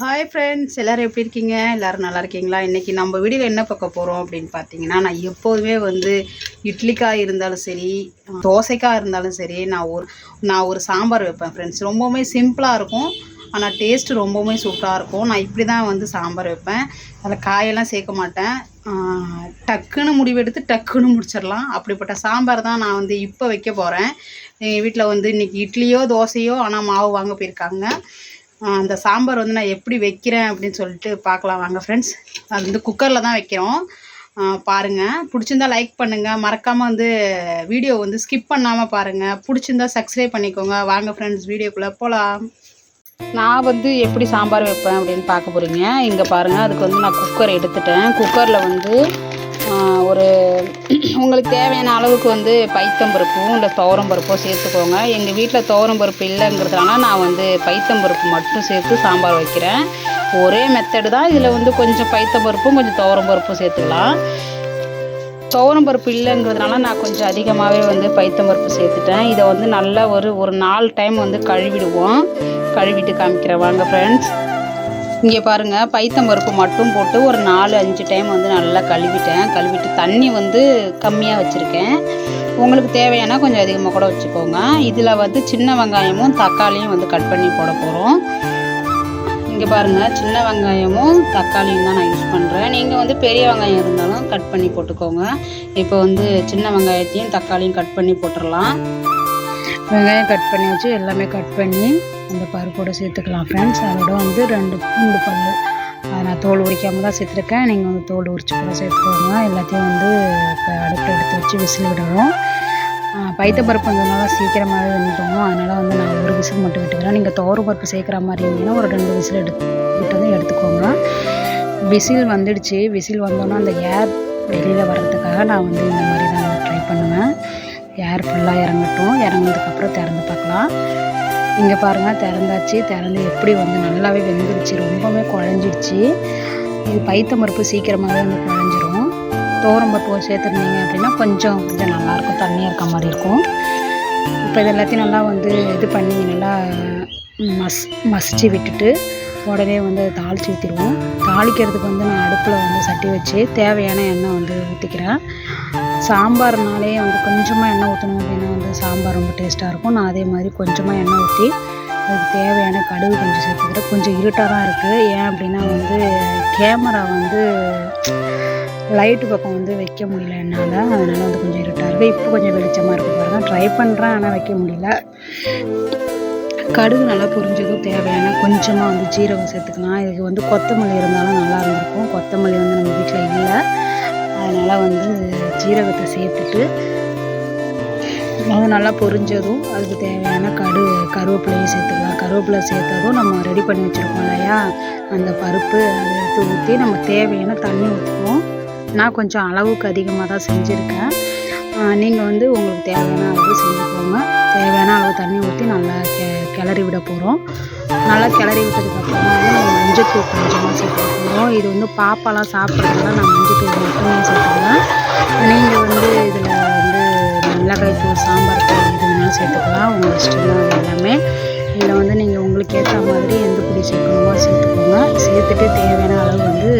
Hi friends, எல்லோரும் எப்படி இருக்கீங்க? எல்லோரும் நல்லா இருக்கீங்களா? இன்றைக்கி நம்ம வீடியோவில் என்ன பார்க்க போகிறோம் அப்படின்னு பார்த்தீங்கன்னா, நான் எப்போதுமே இட்லிக்காய் இருந்தாலும் சரி, தோசைக்காய் இருந்தாலும் சரி, நான் ஒரு சாம்பார் வைப்பேன் ஃப்ரெண்ட்ஸ். ரொம்பவுமே சிம்பிளாக இருக்கும், ஆனால் டேஸ்ட்டு ரொம்பவுமே சூப்பராக இருக்கும். நான் இப்படி தான் சாம்பார் வைப்பேன். அதில் காயெல்லாம் சேர்க்க மாட்டேன். டக்குன்னு முடிவெடுத்து டக்குன்னு முடிச்சிடலாம். அப்படிப்பட்ட சாம்பார் தான் நான் இப்போ வைக்க போகிறேன். எங்கள் வீட்டில் இன்றைக்கி இட்லியோ தோசையோ ஆனால் மாவு வாங்க போயிருக்காங்க. அந்த சாம்பார் நான் எப்படி வைக்கிறேன் அப்படின்னு சொல்லிட்டு பார்க்கலாம் வாங்க ஃப்ரெண்ட்ஸ். அது குக்கரில் தான் வைக்கிறோம். பாருங்கள். பிடிச்சிருந்தா லைக் பண்ணுங்கள். மறக்காமல் வீடியோ ஸ்கிப் பண்ணாமல் பாருங்கள். பிடிச்சிருந்தா சப்ஸ்கிரைப் பண்ணிக்கோங்க. வாங்க ஃப்ரெண்ட்ஸ், வீடியோக்குள்ளே போகலாம். நான் எப்படி சாம்பார் வைப்பேன் அப்படின்னு பார்க்க போகிறீங்க. இங்கே பாருங்கள், அதுக்கு நான் குக்கர் எடுத்துட்டேன். குக்கரில் ஒரு உங்களுக்கு தேவையான அளவுக்கு பைத்தம்பருப்பும் இல்லை துவரம்பருப்போ சேர்த்துக்கோங்க. எங்கள் வீட்டில் துவரம்பருப்பு இல்லைங்கிறதுனால நான் பைத்தம்பருப்பு மட்டும் சேர்த்து சாம்பார் வைக்கிறேன். ஒரே மெத்தடு தான். இதில் கொஞ்சம் பைத்தம்பருப்பும் கொஞ்சம் துவரம்பருப்பும் சேர்த்துக்கலாம். துவரம்பருப்பு இல்லைங்கிறதுனால நான் கொஞ்சம் அதிகமாகவே பைத்தம்பருப்பு சேர்த்துட்டேன். இதை நல்லா ஒரு 4 டைம் கழுவிடுவோம். கழுவிட்டு காமிக்கிறேன் வாங்க ஃப்ரெண்ட்ஸ். இங்கே பாருங்கள், பைத்தம்பருப்பு மட்டும் போட்டு ஒரு 4-5 டைம் நல்லா கழுவிட்டேன். கழுவிட்டு தண்ணி கம்மியாக வச்சுருக்கேன். உங்களுக்கு தேவையான கொஞ்சம் அதிகமாக கூட வச்சுக்கோங்க. இதில் சின்ன வெங்காயமும் தக்காளியும் கட் பண்ணி போட போகிறோம். இங்கே பாருங்கள், சின்ன வெங்காயமும் தக்காளியும் தான் நான் யூஸ் பண்ணுறேன். நீங்கள் பெரிய வெங்காயம் இருந்தாலும் கட் பண்ணி போட்டுக்கோங்க. இப்போ சின்ன வெங்காயத்தையும் தக்காளியும் கட் பண்ணி போட்டுடலாம். வெங்காயம் கட் பண்ணி வச்சு எல்லாமே கட் பண்ணி அந்த பருப்போடு சேர்த்துக்கலாம் ஃப்ரெண்ட்ஸ். அதோட 2 பூண்டு பல், அதை நான் தோல் உரிக்காமல் தான் சேர்த்துருக்கேன். நீங்கள் தோல் உரிச்சு கூட சேர்த்துக்கோங்க. எல்லாத்தையும் இப்போ அடுப்பில் எடுத்து வச்சு விசில் விடுவோம். பைத்தம்பருப்பு நல்லா சீக்கிரமாகவே வெந்துடும். அதனால் நான் ஒரு விசில் மட்டும் விட்டுக்கிறேன். நீங்கள் துவரம்பருப்பு சேர்க்குற மாதிரி இருந்தீங்கன்னா ஒரு 2 விசில் விட்டதும் எடுத்துக்கோங்க. விசில் வந்துடுச்சு. விசில் வந்தோன்னா அந்த ஏர் வெளியில் வர்றதுக்காக நான் இந்த மாதிரி தான் ட்ரை பண்ணுவேன். ஏர் ஃபுல்லாக இறங்கட்டும். இறங்கினதுக்கப்புறம் திறந்து பார்க்கலாம். இங்கே பாருங்கள், திறந்தாச்சு. திறந்து எப்படி நல்லாவே வெந்துருச்சு. ரொம்பவே குழஞ்சிடுச்சு. இது பைத்தம்பருப்பு சீக்கிரமாகவே குழஞ்சிரும். துவரம்பருப்பு சேர்த்துருந்தீங்க அப்படின்னா கொஞ்சம் நல்லாயிருக்கும், தண்ணியாக இருக்க மாதிரி இருக்கும். இப்போ இது எல்லாத்தையும் நல்லா இது பண்ணி நல்லா மசிச்சு விட்டுட்டு உடனே தாளித்து ஊற்றிடுவோம். தாளிக்கிறதுக்கு நான் அடுப்பில் சட்டி வச்சு தேவையான எண்ணெய் ஊற்றிக்கிறேன். சாம்பார்னாலே கொஞ்சமாக எண்ணெய் ஊற்றணும் அப்படின்னா சாம்பார் ரொம்ப டேஸ்ட்டாக இருக்கும். நான் அதே மாதிரி கொஞ்சமாக எண்ணெய் ஊற்றி அதுக்கு தேவையான கடுகு கொஞ்சம் சேர்த்துக்கிறேன். கொஞ்சம் இருட்டாக தான் இருக்குது. ஏன் அப்படின்னா கேமரா லைட்டு பக்கம் வைக்க முடியல என்னால். அதனால் கொஞ்சம் இருட்டாக இருக்குது. இப்போ கொஞ்சம் வெளிச்சமாக இருக்குது பாருங்கள். ட்ரை பண்ணுறேன், ஆனால் வைக்க முடியல. கடுகு நல்லா பொரிஞ்சதும் தேவையான கொஞ்சமாக ஜீரகம் சேர்த்துக்கலாம். இதுக்கு கொத்தமல்லி இருந்தாலும் நல்லா இருந்திருக்கும். கொத்தமல்லி நம்ம வீட்டில் இல்லை. அதனால் ஜீரகத்தை சேர்த்துட்டு அது நல்லா பொரிஞ்சதும் அதுக்கு தேவையான கருவேப்பிலையும் சேர்த்துக்கலாம். கருவேப்பிலை சேர்த்ததும் நம்ம ரெடி பண்ணி வச்சுருக்கோம் இல்லையா, அந்த பருப்பு அதை எடுத்து ஊற்றி நம்ம தேவையான தண்ணி ஊற்றுவோம். நான் கொஞ்சம் அளவுக்கு அதிகமாக தான் செஞ்சுருக்கேன். நீங்கள் உங்களுக்கு தேவையான அளவு செஞ்சுக்கோங்க. தேவையான அளவு தண்ணி ஊற்றி நல்லா கிளறி விட போகிறோம். நல்லா கிளறி விட்டதுக்கப்புறமா நம்ம மஞ்சத்தூள் கொஞ்சமாக சேர்த்துக்க போகிறோம். இது பாப்பாலாம் சாப்பிட்றதுனால நான் மஞ்சத்தூள் மட்டுமே சேர்த்துக்கிறேன். நீங்கள் இதில் மிளகாய் தூள், சாம்பார் தூள் இது வேணாலும் சேர்த்துக்கலாம். உங்கள் இஷ்டம் தான் அது எல்லாமே. இதில் நீங்கள் உங்களுக்கு ஏற்ற மாதிரி எந்த பொடி சேர்க்கணுமோ சேர்த்துக்கோங்க. சேர்த்துட்டு தேவையான அளவு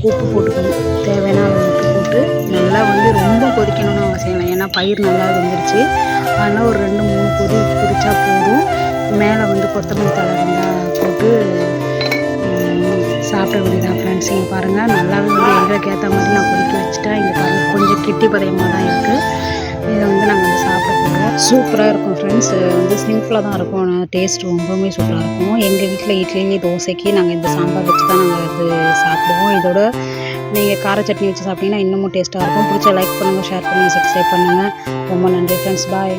உப்பு போட்டுக்கணும். தேவையான அளவு உப்பு போட்டு நல்லா ரொம்ப கொதிக்கணும்னு அவசியம் இல்லை. ஏன்னா பயிர் நல்லா வெந்துருச்சு. அதனால் ஒரு 2-3 கொதி கொதிச்சா போதும். மேலே கொத்தமல்லி தழை இருந்தால் போட்டு சாப்பிட வேண்டியதான் ஃப்ரெண்ட்ஸ். இங்கே பாருங்கள், நல்லாவே எங்களுக்கு ஏற்ற மாதிரி நான் கொதிக்க வச்சுட்டேன். இங்கே பாருங்கள், கொஞ்சம் கிட்டி பதயமாக தான் இருக்குது. இதை நாங்கள் சாப்பிட போகிறோம். சூப்பராக இருக்கும் ஃப்ரெண்ட்ஸ். சிம்பிளாக தான் இருக்கும். டேஸ்ட் ரொம்பவுமே சூப்பராக இருக்கும். எங்கள் வீட்டில் இட்லி தோசைக்கு நாங்கள் இந்த சாம்பார் வச்சு தான் நாங்கள் சாப்பிடுவோம். இதோட நீங்கள் கார சட்னி வச்சு சாப்பிட்டீங்கன்னா இன்னமும் டேஸ்ட்டாக இருக்கும். பிடிச்ச லைக் பண்ணுங்கள், ஷேர் பண்ணுங்கள், சப்ஸ்கிரைப் பண்ணுங்கள். ரொம்ப நன்றி ஃப்ரெண்ட்ஸ். பாய்.